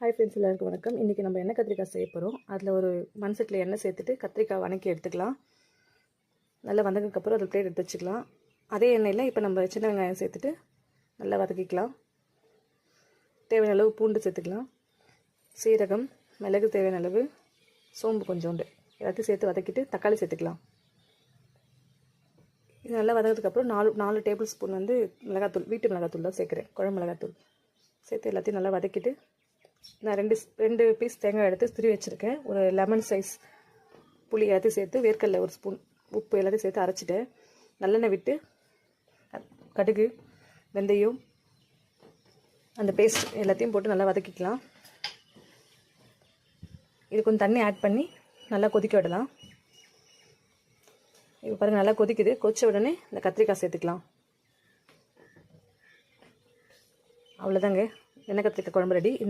Hi friends, எல்லாருக்கும் வணக்கம். இன்றைக்கி நம்ம எண்ணெய் கத்திரிக்காய் செய்ய போகிறோம். அதில் ஒரு மண் சட்டியில் எண்ணெய் சேர்த்துட்டு கத்திரிக்காய் வணக்கி எடுத்துக்கலாம். நல்லா வதங்கினதுக்கப்புறம் அதில் பிளேட் எடுத்து வச்சுக்கலாம். அதே எண்ணெயில் இப்போ நம்ம சின்ன வெங்காயம் சேர்த்துட்டு நல்லா வதக்கிக்கலாம். தேவையான அளவு பூண்டு சேர்த்துக்கலாம். சீரகம், மிளகு தேவையான அளவு, சோம்பு கொஞ்சோண்டு எல்லாத்தையும் சேர்த்து வதக்கிட்டு தக்காளி சேர்த்துக்கலாம். இது நல்லா வதங்கினதுக்கப்புறம் 4 டேபிள் ஸ்பூன் மிளகாத்தூள், வீட்டு மிளகாத்தூள் தான் சேர்க்குறேன், குழம்பு மிளகாத்தூள் சேர்த்து எல்லாத்தையும் நல்லா வதக்கிட்டு நான் ரெண்டு பீஸ் தேங்காய் எடுத்து துருவி வச்சுருக்கேன். ஒரு லெமன் சைஸ் புளி எல்லாத்தையும் சேர்த்து, வேர்க்கடலை ஒரு ஸ்பூன், உப்பு எல்லாத்தையும் சேர்த்து அரைச்சிட்டேன். நல்லெண்ணெய் விட்டு கடுகு, வெந்தயம், அந்த பேஸ்ட் எல்லாத்தையும் போட்டு நல்லா வதக்கிக்கலாம். இது கொஞ்சம் தண்ணி ஆட் பண்ணி நல்லா கொதிக்க விடலாம். இப்போ பாருங்கள், நல்லா கொதிக்குது. கொதிச்ச உடனே இந்த கத்திரிக்காய் சேர்த்துக்கலாம். அவ்வளோதாங்க, எண்ணெய் கத்திரிக்காய் குழம்பு ரெடி. இந்த